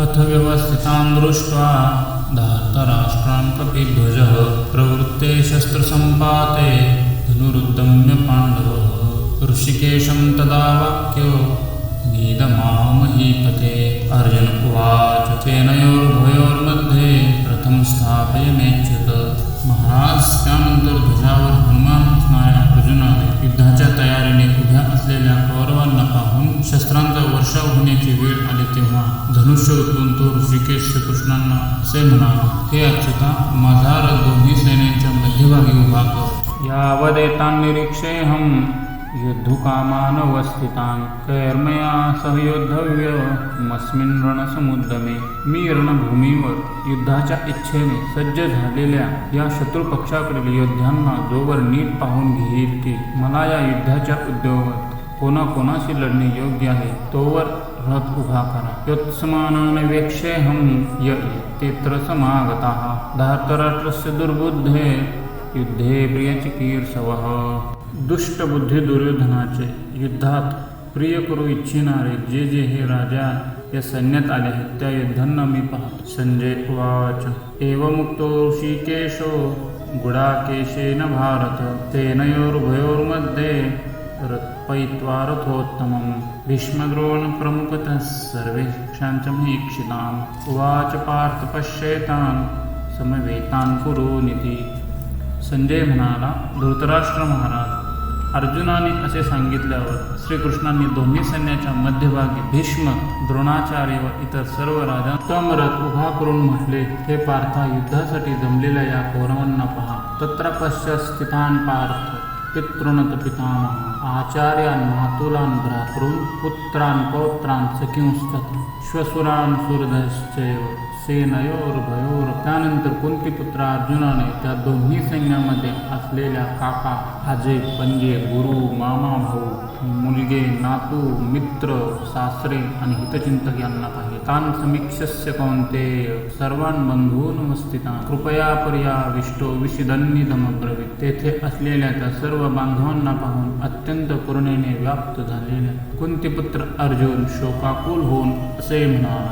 अथ व्यवस्थितान् दृष्ट्वा धार्तराष्ट्रान् कपिध्वजः प्रवृत्ते शस्त्रसम्पाते धनुरुद्यम्य पाण्डवः। ऋषिकेशं तदा वाक्यो नीदमामहीपते। अर्जुन उवाच सेनयोरुभयोर्मध्ये रथं स्थापयमेच्युत। महाराज त्यानंतर ध्वजावर हनुमान असणाऱ्या अर्जुनाने युद्धाच्या तयारीने उभ्या असलेल्या कौरवांना पाहून शस्त्रांचा वर्षाव होण्याची वेळ आली तेव्हा धनुष्य उचलून तो ऋषिकेश श्रीकृष्णांना असे म्हणाला, हे अच्युता, माझा रथ दोन्ही सैन्यांच्या मध्यभागी उभा कर। यावदेतान् निरीक्षेऽहं युद्धकामानवस्थितान् कैर्मया सह योद्धव्यमस्मिन् रणसमुद्यमे। मी रणभूमीवर युद्धाच्या इच्छेने सज्ज झालेल्या या शत्रुपक्षाकडील योद्ध्यांना जोवर नीट पाहून घेईल की मला या युद्धाच्या उद्योगात कोणाकोणाशी लढणे योग्य आहे तोवर रथ उभा करा। योत्समानाने वेक्षेऽहं य तेत्र समागताः धार्तराष्ट्रस्य दुर्बुद्धे युद्धे प्रियचिकीर्षवः। दुष्ट बुद्धी दुर्योधनाचे युद्धात प्रिय करू इच्छिणारे जे जे हे राजा या सैन्यात आले आहेत त्या योद्ध्यांना मी पाहतो। संजय उवाच एवमुक्तो ऋषिकेशो गुडाकेशेन भारत सेनयोरुभयोर्मध्ये पयित्वा रथोत्तमम्। भीष्मद्रोण प्रमुखतः सर्वेषाञ्चमीक्षिताम्। उवाच पार्थ पश्येतान् समवेतान् कुरूनिति। संजय म्हणाला, धृतराष्ट्र महाराज, अर्जुनाने असे सांगितल्यावर श्रीकृष्णांनी दोन्ही सैन्याच्या मध्यभागी भीष्म, द्रोणाचार्य व इतर सर्व राजांतम रथ उभा करून म्हटले, हे पार्था, युद्धासाठी जमलेल्या या कौरवांना पहा। तत्र पश्य स्थितान् पार्थ पितॄन् पितामहान् आचार्यान् मातुलान् भ्रातॄन् पुत्रान् पौत्रान् सखींस्तथा श्वशुरान् सुहृदश्चैव सेनयोरुभयोर। त्यानंतर कुंतीपुत्र अर्जुनाने त्या दोन्ही सैन्यामध्ये असलेल्या काका, आजे, पंजे, गुरु, मामा, भाऊ, मुलगे, नातू, मित्र, सासरे आणि हितचिंतक यांना पाहिले। तान् समीक्षस्य कौन्तेय सर्वान् बंधून् वस्थितान् कृपया पर्याविष्टो विषिदन्निदमब्रवीत्। तेथे असलेल्या त्या सर्व बांधवांना पाहून अत्यंत करुणेने व्याप्त झालेल्या कुंतीपुत्र अर्जुन शोकाकुल होऊन असे म्हणाला,